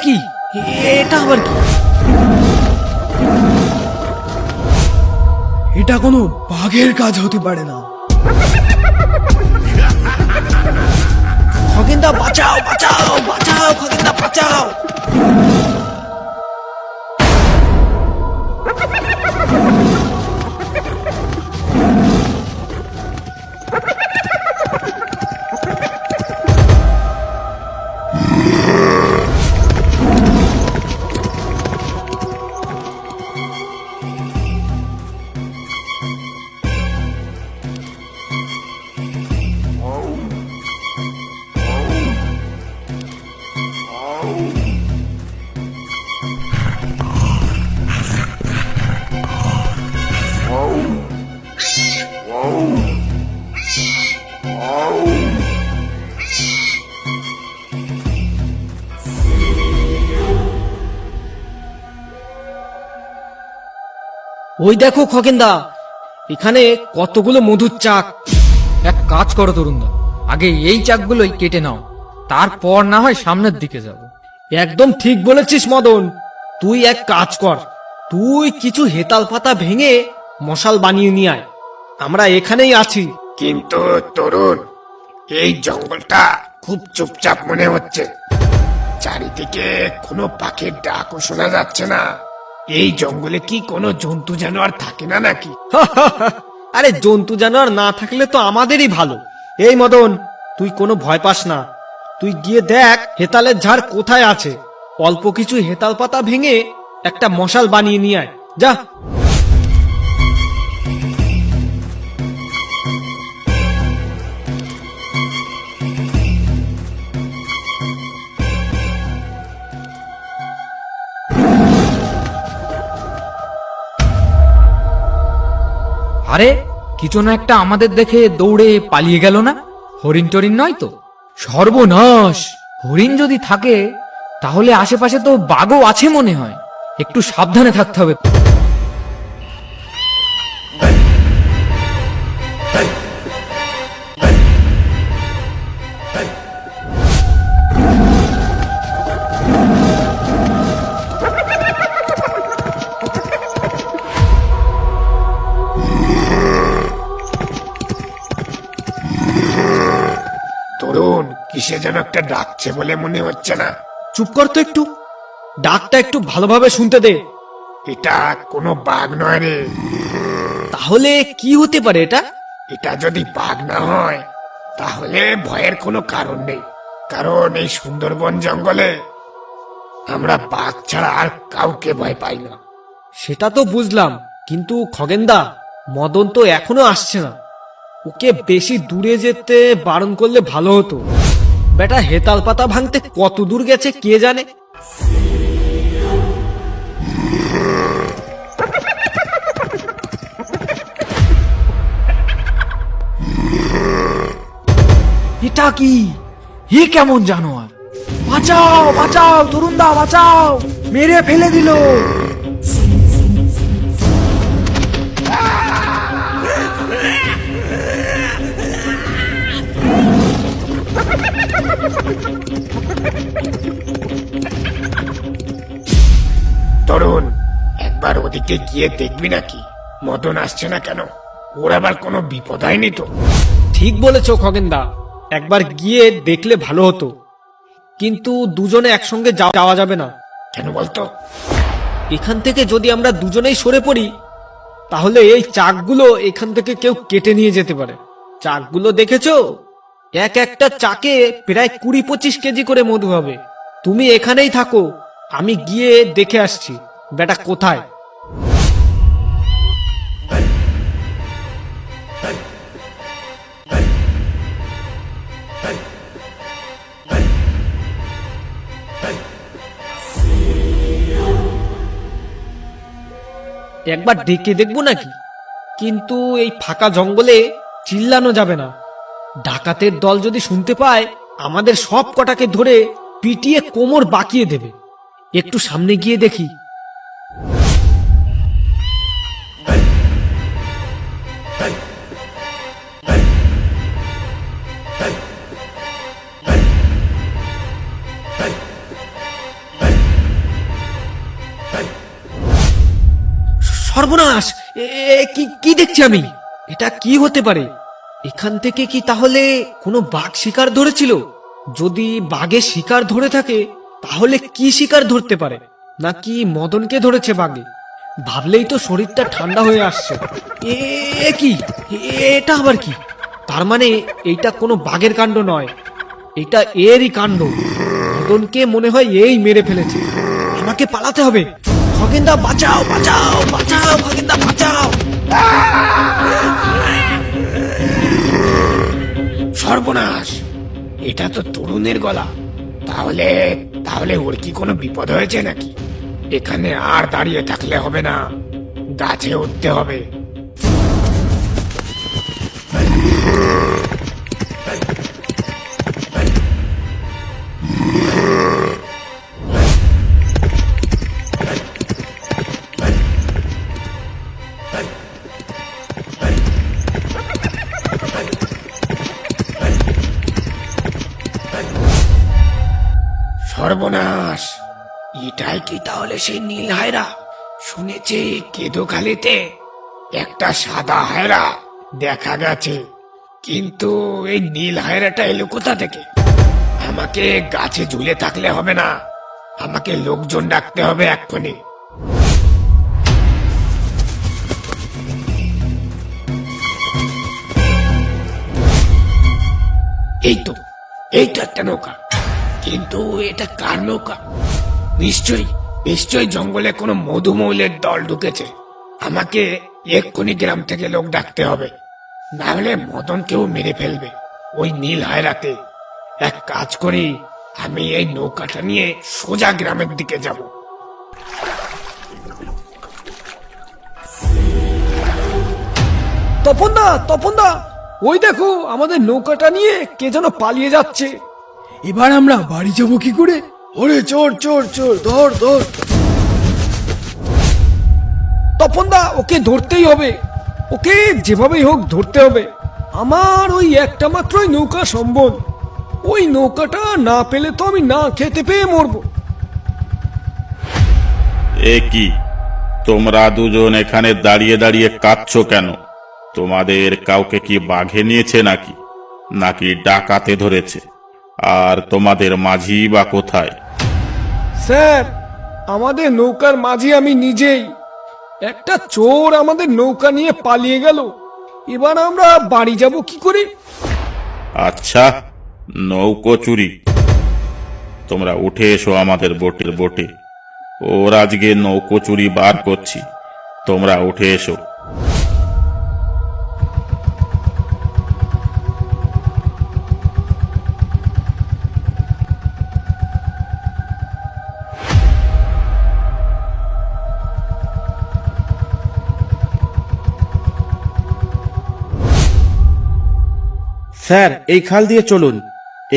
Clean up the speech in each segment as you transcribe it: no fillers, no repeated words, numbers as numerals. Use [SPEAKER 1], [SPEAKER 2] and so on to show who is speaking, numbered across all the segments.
[SPEAKER 1] কি এটা আবার কি?
[SPEAKER 2] এটা কোনো বাঘের কাজ হতে পারে না।
[SPEAKER 1] খগেনদা বাঁচাও বাঁচাও বাঁচাও, খগেনদা বাঁচাও। ওই দেখো খগেনদা, এখানে কতগুলো মধুর চাক।
[SPEAKER 3] এক কাজ করো তরুণদা, আগে এই চাকগুলোই কেটে নাও, তারপর না হয় সামনের দিকে যাব।
[SPEAKER 1] একদম ঠিক বলেছিস মদন। তুই এক কাজ কর, তুই কিছু হেতাল পাতা ভেঙে মশাল বানিয়ে নিয়ে আয়, আমরা এখানেই আছি।
[SPEAKER 4] কিন্তু তরুণ, এই জঙ্গলটা খুব চুপচাপ মনে হচ্ছে। চারিদিকে কোনো পাখির ডাকও শোনা যাচ্ছে না। এই জঙ্গলে কি কোনো জন্তু জানোয়ার থাকে না নাকি?
[SPEAKER 1] আরে জন্তু জানোয়ার না থাকলে তো আমাদেরই ভালো। এই মদন, তুই কোনো ভয় পাস না, তুই গিয়ে দেখ হেতালের ঝাড় কোথায় আছে। অল্প কিছু হেতাল পাতা ভেঙে একটা মশাল বানিয়ে নিয়ে আয়, যা।
[SPEAKER 3] আরে কিছু না একটা আমাদের দেখে দৌড়ে পালিয়ে গেল না? হরিণ টরিণ নয় তো? সর্বনাশ! হরিণ যদি থাকে তাহলে আশেপাশে তো বাঘও আছে মনে হয়, একটু সাবধানে থাকতে হবে।
[SPEAKER 4] তরুণ, কিসে যেন একটা ডাকছে বলে মনে হচ্ছে না?
[SPEAKER 1] চুপ কর তো একটু, ডাকটা একটু ভালোভাবে শুনতে দে।
[SPEAKER 4] এটা কোনো বাঘ নয় রে।
[SPEAKER 1] তাহলে কি হতে পারে এটা?
[SPEAKER 4] এটা যদি বাঘ না হয় তাহলে ভয়ের কোনো কারণ নেই, কারণ এই সুন্দরবন জঙ্গলে আমরা বাঘ ছাড়া আর কাউকে ভয় পাই না।
[SPEAKER 1] সেটা তো বুঝলাম, কিন্তু খগেনদা, মদন তো এখনো আসছে না। ওকে বেশি দূরে যেতে বারণ করলে ভালো হতো। বেটা হেতাল পাতা ভাঙতে কত দূর গেছে কে জানে।
[SPEAKER 3] এটা কি? এ কেমন জানোয়ার? বাঁচাও বাঁচাও তরুণদা, বাঁচাও, মেরে ফেলে দিল।
[SPEAKER 4] তরুণ, একবার ওদিকে গিয়ে দেখবি নাকি মদন আসছে না কেন? ওর আবার কোনো বিপদ হয়নি তো?
[SPEAKER 1] ঠিক বলেছ খগেনদা, একবার গিয়ে দেখলে ভালো হতো, কিন্তু দুজনে একসঙ্গে যাওয়া যাবে না।
[SPEAKER 4] কেন বলতো?
[SPEAKER 1] এখান থেকে যদি আমরা দুজনেই সরে পড়ি তাহলে এই চাকগুলো এখান থেকে কেউ কেটে নিয়ে যেতে পারে। চাকগুলো দেখেছো? এক একটা চাকে প্রায় 20-25 কেজি করে মধু হবে। তুমি এখানেই থাকো, আমি গিয়ে দেখে আসছি বেটা কোথায়। একবার ডেকে দেখবো নাকি, কিন্তু এই ফাঁকা জঙ্গলে চিল্লানো যাবে না। ডাকাতের দল যদি শুনতে পায় আমাদের সব কটাকে ধরে পিটিয়ে কোমর বাঁকিয়ে দেবে। একটু সামনে গিয়ে দেখি। সর্বনাশ! কি কি দেখছি আমি? এটা কি হতে পারে? এখান থেকে কি তাহলে কোনো বাঘ শিকার ধরেছিল? যদি বাঘে শিকার ধরে থাকে তাহলে কি শিকার ধরতে পারে? নাকি মদনকে ধরেছে বাঘে? ভাবলেই তো শরীরটা ঠান্ডা হয়ে আসছে। এ কি? এটা আবার কি? তার মানে এইটা কোনো বাঘের কাণ্ড নয়, এটা এরই কাণ্ড। মদনকে মনে হয় এই মেরে ফেলেছে। আমাকে পালাতে হবে। খগেনদা বাঁচাও, বাঁচাও, বাঁচাও, খগেনদা বাঁচাও!
[SPEAKER 4] সর্বনাশ, এটা তো তরুণের গলা। তাহলে তাহলে ওর কি কোনো বিপদ হয়েছে নাকি? এখানে আর দাঁড়িয়ে থাকলে হবে না, গাছে উঠতে হবে। সর্বনাশ, এটাই কি তাহলে সেই নীল হায়রা? শুনেছি কেদোখালিতে একটা সাদা হায়রা দেখা গেছে, কিন্তু এই নীল হায়রাটা এলো কোথা থেকে? আমাকে গাছে ঝুলে থাকলে হবে না, আমাকে লোকজন ডাকতে হবে এক্ষুনি। এই তো একটা নৌকা, কিন্তু এটা কার নৌকা? নিশ্চয়ই নিশ্চয়ই জঙ্গলে কোনো মধুমৌলের দল ঢুকেছে। আমাকে এক্ষুনি গ্রাম থেকে লোক ডাকতে হবে, না হলে মদনকেও মেরে ফেলবে ওই নীল হায়রাতে। এক কাজ করি, আমি এই নৌকাটা নিয়ে সোজা গ্রামের দিকে যাব।
[SPEAKER 1] তপনদা, তপনদা, ওই দেখো আমাদের নৌকাটা নিয়ে কে যেন পালিয়ে যাচ্ছে।
[SPEAKER 2] এবার আমরা বাড়ি যাব কি করে? ওরে চোর চোর চোর, ধর ধর!
[SPEAKER 1] তপনদা, ওকে ধরতেই হবে, ওকে যেভাবেই হোক ধরতে হবে। আমার ওই একটা মাত্রই নৌকা সম্বল, ওই নৌকাটা না পেলে তো আমি না খেতে পেয়ে মরবো।
[SPEAKER 5] এ কি, তোমরা দুজন এখানে দাঁড়িয়ে দাঁড়িয়ে কাঁদছো কেন? তোমাদের কাউকে কি বাঘে নিয়েছে নাকি? নাকি ডাকাতে ধরেছে? আর তোমাদের মাঝি বা কোথায়?
[SPEAKER 1] স্যার, আমাদের নৌকার মাঝি আমি নিজেই। একটা চোর আমাদের নৌকা নিয়ে পালিয়ে গেল, এবার আমরা বাড়ি যাব কি করে?
[SPEAKER 5] আচ্ছা, নৌকো চুরি। তোমরা উঠে এসো আমাদের বোটে। ওর আজকে নৌকো চুরি বার করছি, তোমরা উঠে এসো।
[SPEAKER 6] স্যার, এই খাল দিয়ে চলুন।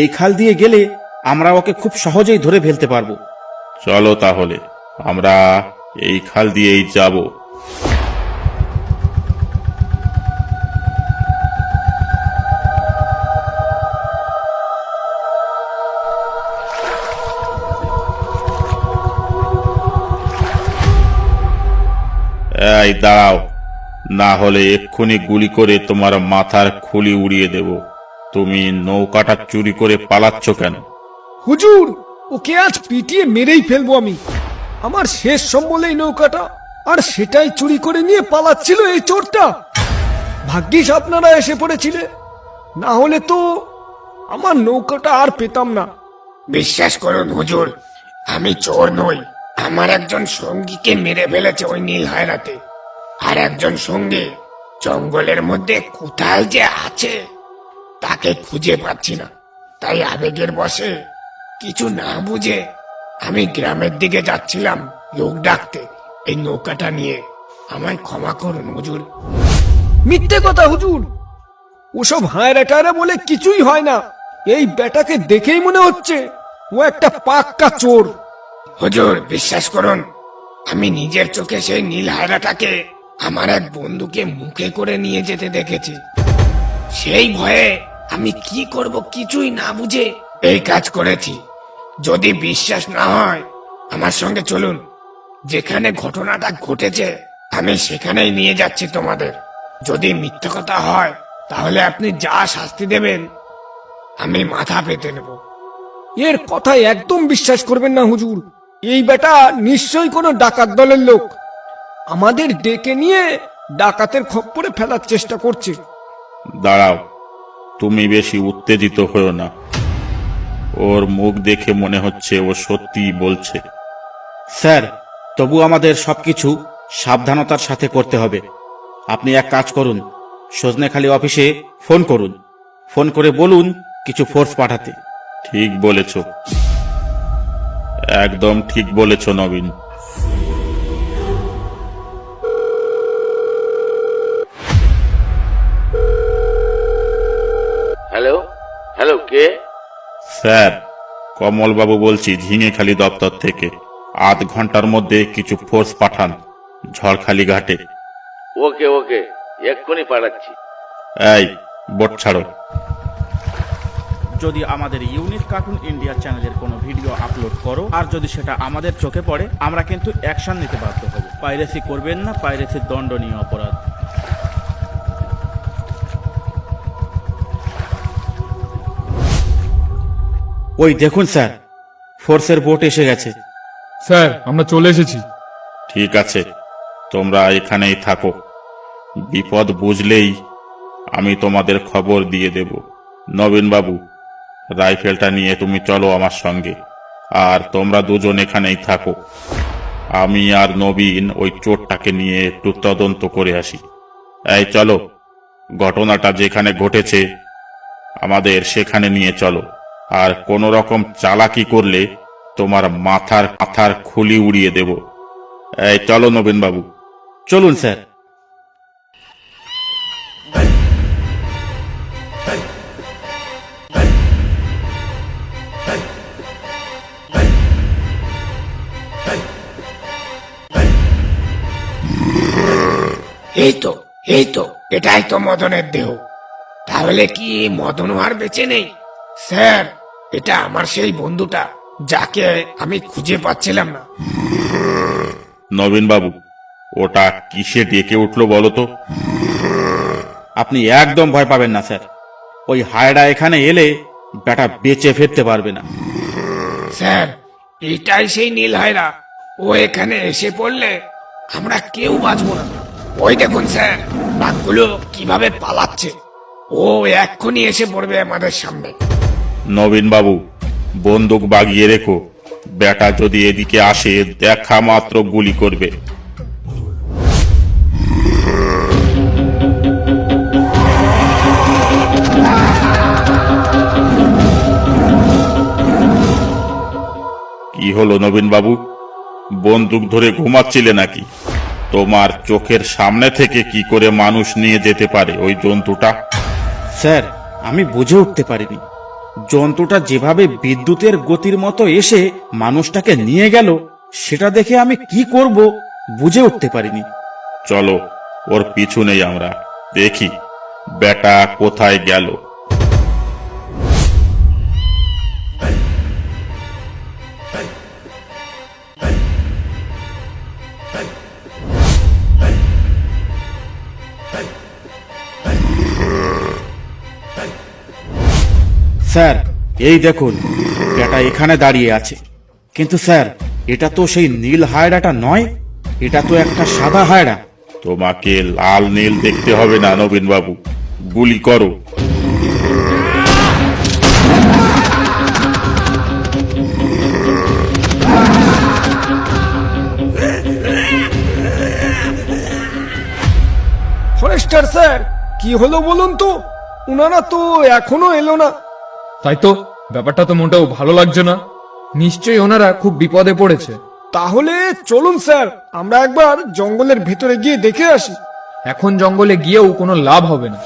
[SPEAKER 6] এই খাল দিয়ে গেলে আমরা ওকে খুব সহজেই ধরে ফেলতে পারবো।
[SPEAKER 5] চলো তাহলে, আমরা এই খাল দিয়েই যাব। এই দাঁড়াও, না হলে এক্ষুনি গুলি করে তোমার মাথার খুলি উড়িয়ে দেব। তুমি নৌকাটা চুরি করে পালাচ্ছ কেন?
[SPEAKER 1] হুজুর, ওকে আজ পিটিয়ে মেরেই ফেলবো আমি। আমার শেষ সম্বল এই নৌকাটা, আর সেটাই চুরি করে নিয়ে পালাচ্ছিল এই চোরটা। ভাগ্যিস আপনারা এসে পড়েছিলে, না হলে তো আমার নৌকাটা আর পেতাম না।
[SPEAKER 4] বিশ্বাস করুন হুজুর, আমি চোর নই। আমার একজন সঙ্গীকে মেরে ফেলেছে ওই নীল হায়রাতে, আর একজন সঙ্গী জঙ্গলের মধ্যে কোথায় যে আছে তাকে খুঁজে পাচ্ছি না। তাই আবেগের বশে, কিছু না বুঝে আমি গ্রামের দিকে যাচ্ছিলাম লোক ডাকতে এই নৌকাটা নিয়ে। আমায় ক্ষমা করুন হুজুর।
[SPEAKER 1] মিথ্যে কথা হুজুর, ওসব হায়রা টায়রা বলে কিছুই হয় না। এই বেটাকে দেখেই মনে হচ্ছে ও একটা পাক্কা চোর।
[SPEAKER 4] হুজুর বিশ্বাস করুন, আমি নিজের চোখে সেই নীল হায়রাটাকে আমার এক বন্ধুকে মুখে করে নিয়ে যেতে দেখেছি। সেই ভয়ে আমি কি করব কিছুই না বুঝে এই কাজ করেছি। যদি বিশ্বাস না হয় আমার সঙ্গে চলুন, যেখানে ঘটনাটা ঘটেছে আমি সেখানেই নিয়ে যাচ্ছি তোমাদের। যদি মিথ্যা কথা হয় তাহলে আপনি যা শাস্তি দেবেন আমি মাথা পেতে নেব।
[SPEAKER 1] এর কথায় একদম বিশ্বাস করবেন না হুজুর। এই বেটা নিশ্চয়ই কোনো ডাকাত দলের লোক, আমাদের ডেকে নিয়ে ডাকাতের খপ্পরে ফেলার চেষ্টা করছে।
[SPEAKER 5] দাঁড়াও, তুমি বেশি উত্তেজিত হও না। ওর মুখ দেখে মনে হচ্ছে ও সত্যিই বলছে।
[SPEAKER 6] স্যার, তবু আমাদের সবকিছু সাবধানতার সাথে করতে হবে। আপনি এক কাজ করুন, সজনেখালি অফিসে ফোন করুন, ফোন করে বলুন কিছু ফোর্স পাঠাতে।
[SPEAKER 5] ঠিক বলেছ, একদম ঠিক বলেছ নবীন।
[SPEAKER 7] হ্যালো হ্যালো, কে?
[SPEAKER 5] স্যার, কমলবাবু বলছি ঝিঙেখালি দপ্তর থেকে। আধ ঘন্টার মধ্যে কিছু ফোর্স পাঠান ঝড়খালি ঘাটে।
[SPEAKER 7] ওকে ওকে, এক্ষুনি পাঠাচ্ছি।
[SPEAKER 5] এই, বোট ছাড়ো।
[SPEAKER 6] যদি আমাদের ইউনিক কার্টুন ইন্ডিয়া চ্যানেলের কোনো ভিডিও আপলোড করো আর যদি সেটা আমাদের চোখে পড়ে, আমরা কিন্তু অ্যাকশন নিতে বাধ্য হব। পাইরেসি করবেন না, পাইরেসির দণ্ডনীয় অপরাধ। ওই দেখুন স্যার, ফোর্সের বোট এসে গেছে।
[SPEAKER 3] স্যার, আমরা চলে এসেছি।
[SPEAKER 5] ঠিক আছে, তোমরা এখানেই থাকো। বিপদ বুঝলেই আমি তোমাদের খবর দিয়ে দেব। নবীনবাবু, রাইফেলটা নিয়ে তুমি চলো আমার সঙ্গে, আর তোমরা দুজন এখানেই থাকো। আমি আর নবীন ওই চোরটাকে নিয়ে একটু তদন্ত করে আসি। এই চলো, ঘটনাটা যেখানে ঘটেছে আমাদের সেখানে নিয়ে চলো। আর কোন রকম চালাকি করলে তোমার মাথার খুলি উড়িয়ে দেব। এই চলো নবীনবাবু।
[SPEAKER 6] চলুন স্যার।
[SPEAKER 4] এই তো এটাই তো মদনের দেহ। তাহলে কি মদনও আর বেঁচে নেই? স্যার, এটা আমার সেই বন্ধুটা যাকে আমি খুঁজে পাচ্ছিলাম না।
[SPEAKER 5] নবীনবাবু, ওটা কিসে ডেকে উঠলো বলো তো?
[SPEAKER 6] আপনি একদম ভয় পাবেন না স্যার। ওই হায়রা এখানে এলে বেটা বেঁচে ফিরতে পারবে না।
[SPEAKER 4] স্যার, এটাই সেই নীল হায়রা। ও এখানে এসে পড়লে আমরা কেউ বাঁচবো না। ওই দেখুন স্যার, বাঘগুলো কিভাবে পালাচ্ছে। ও এক্ষুনি এসে পড়বে আমাদের সামনে।
[SPEAKER 5] নবীনবাবু, বন্দুক বাগিয়ে রেখো। বেটা যদি এদিকে আসে দেখা মাত্র গুলি করবে। কি হলো নবীনবাবু, বন্দুক ধরে ঘুমাচ্ছিলে নাকি? তোমার চোখের সামনে থেকে কি করে মানুষ নিয়ে যেতে পারে ওই জন্তুটা?
[SPEAKER 6] স্যার, আমি বুঝে উঠতে পারিনি। জন্তুটা যেভাবে বিদ্যুতের গতির মতো এসে মানুষটাকে নিয়ে গেল, সেটা দেখে আমি কি করব বুঝে উঠতে পারিনি।
[SPEAKER 5] চলো, ওর পিছু নেই আমরা, দেখি বেটা কোথায় গেল।
[SPEAKER 6] স্যার, এই দেখুন, বেটা এখানে দাঁড়িয়ে আছে। কিন্তু স্যার, এটা তো সেই নীল হায়রাটা নয়, এটা তো একটা সাদা হায়রা।
[SPEAKER 5] তোমাকে লাল নীল দেখতে হবে না নবীনবাবু, গুলি করো।
[SPEAKER 1] ফরেস্টার স্যার, কি হলো বলুন তো? উনারা তো এখনো এলো না।
[SPEAKER 3] তাই তো, ব্যাপারটা তো মোটেও ভালো লাগছে না। নিশ্চয়ই ওনারা খুব বিপদে পড়েছে।
[SPEAKER 1] তাহলে চলুন স্যার, আমরা একবার জঙ্গলের ভেতরে গিয়ে দেখে আসি।
[SPEAKER 3] এখন জঙ্গলে গিয়েও কোনো লাভ হবে না,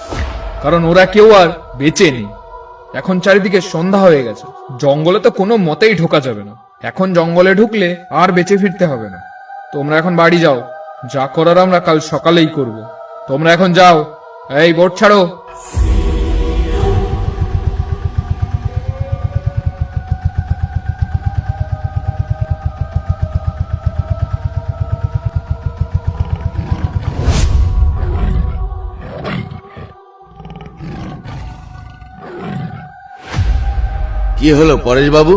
[SPEAKER 3] কারণ ওরা কেউ আর বেঁচে নেই। এখন চারিদিকে সন্ধ্যা হয়ে গেছে, জঙ্গলে তো কোনো মতেই ঢোকা যাবে না। এখন জঙ্গলে ঢুকলে আর বেঁচে ফিরতে হবে না। তোমরা এখন বাড়ি যাও, যা করার আমরা কাল সকালেই করব। তোমরা এখন যাও। এই বোট ছাড়ো।
[SPEAKER 8] কি হলো পরেশবাবু,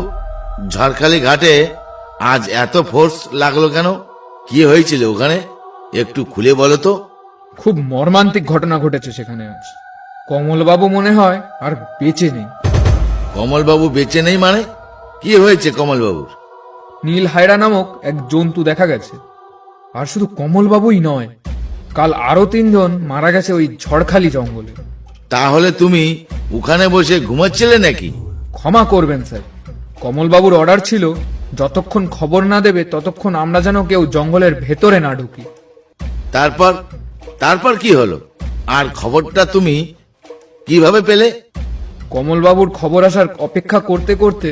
[SPEAKER 8] ঝড়খালি ঘাটে আজ এত ফোর্স লাগলো কেন? কি হয়েছিল ওখানে, একটু খুলে বলো তো।
[SPEAKER 3] খুব মর্মান্তিক ঘটনা ঘটেছে সেখানে আজ। কমলবাবু মনে হয় আর বেঁচে নেই।
[SPEAKER 8] কমলবাবু বেঁচে নেই মানে? কি হয়েছে কমলবাবুর?
[SPEAKER 3] নীল হায়রা নামক এক জন্তু দেখা গেছে। আর শুধু কমলবাবুই নয়, কাল আরো 3 জন মারা গেছে ওই ঝড়খালি জঙ্গলে।
[SPEAKER 8] তাহলে তুমি ওখানে বসে ঘুমাচ্ছিলে নাকি?
[SPEAKER 3] ক্ষমা করবেন স্যার, কমলবাবুর অর্ডার ছিল যতক্ষণ খবর না দেবে ততক্ষণ আমরা যেন কেউ জঙ্গলের ভেতরে না ঢুকি।
[SPEAKER 8] তারপর তারপর কি হলো? আর খবরটা তুমি কিভাবে পেলে?
[SPEAKER 3] কমলবাবুর খবর আসার অপেক্ষা করতে করতে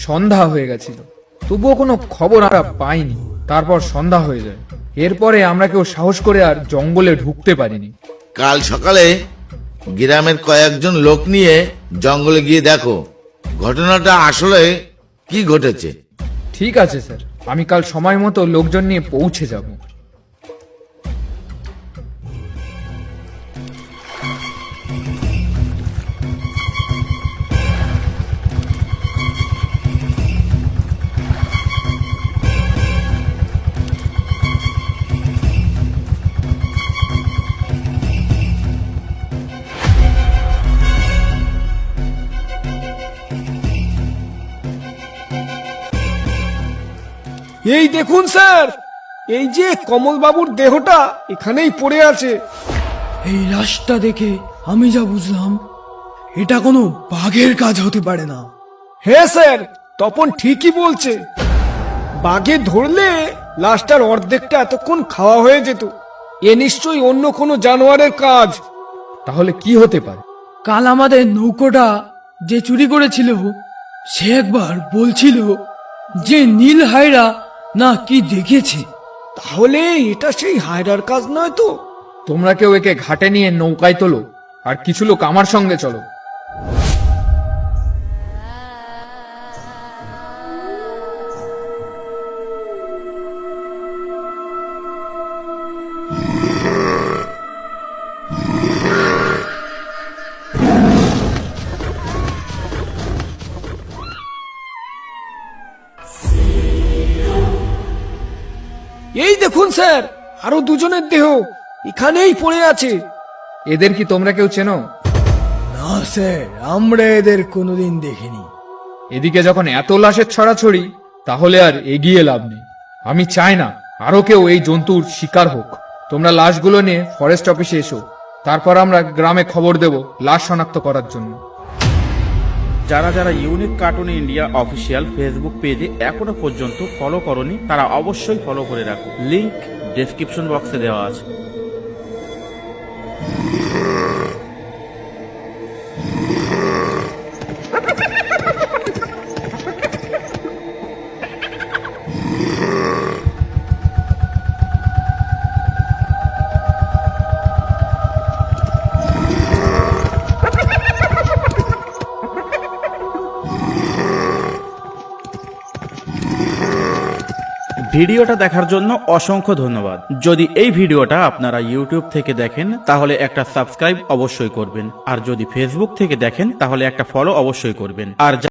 [SPEAKER 3] সন্ধ্যা হয়ে গেছিল, তবুও কোনো খবর আমরা পাইনি। তারপর সন্ধ্যা হয়ে যায়। এরপরে আমরা কেউ সাহস করে আর জঙ্গলে ঢুকতে পারিনি।
[SPEAKER 8] কাল সকালে গ্রামের কয়েকজন লোক নিয়ে জঙ্গলে গিয়ে দেখো ঘটনাটা আসলে কি ঘটেছে।
[SPEAKER 3] ঠিক আছে স্যার, আমি কাল সময় মতো লোকজন নিয়ে পৌঁছে যাব।
[SPEAKER 1] এই দেখুন স্যার, এই যে কমলবাবুর দেহটা এখানেই পড়ে আছে।
[SPEAKER 2] এই লাশটা দেখে আমি যা বুঝলাম, এটা কোনো বাঘের কাজ হতে পারে না।
[SPEAKER 1] হ্যাঁ স্যার, তপন ঠিকই বলছে। বাঘে ধরলে লাশটার অর্ধেকটা এতক্ষণ খাওয়া হয়ে যেত। এ নিশ্চয়ই অন্য কোনো জানোয়ারের কাজ।
[SPEAKER 3] তাহলে কি হতে পারে?
[SPEAKER 2] কাল আমাদের নৌকোটা যে চুরি করেছিল, সে একবার বলছিল যে নীল হায়রা না কি দেখেছে।
[SPEAKER 1] তাহলে এটা সেই হায়রার কাজ নয় তো?
[SPEAKER 3] তোমরা কেউ একে ঘাটে নিয়ে নৌকায় তোলো, আর কিছু লোক আমার সঙ্গে চলো।
[SPEAKER 1] এই দেখুন স্যার, আরো দুজনের দেহ এখানেই পড়ে আছে।
[SPEAKER 3] এদের কি তোমরা কেউ চেনো?
[SPEAKER 2] না স্যার, আমরা এদের কোনোদিন দেখিনি।
[SPEAKER 3] এদিকে যখন এত লাশের ছড়াছড়ি, তাহলে আর এগিয়ে লাভ নেই। আমি চাই না আরো কেউ এই জন্তুর শিকার হোক। তোমরা লাশগুলো নিয়ে ফরেস্ট অফিসে এসো, তারপর আমরা গ্রামে খবর দেব লাশ শনাক্ত করার জন্য।
[SPEAKER 6] যারা যারা unique cartoon India official Facebook পেজে এখনো পর্যন্ত ফলো করনি, তারা অবশ্যই ফলো করে রাখো। লিংক ডেসক্রিপশন বক্সে দেওয়া আছে। ভিডিওটা দেখার জন্য অসংখ্য ধন্যবাদ। যদি এই ভিডিওটা আপনারা ইউটিউব থেকে দেখেন তাহলে একটা সাবস্ক্রাইব অবশ্যই করবেন, আর যদি ফেসবুক থেকে দেখেন তাহলে একটা ফলো অবশ্যই করবেন। আর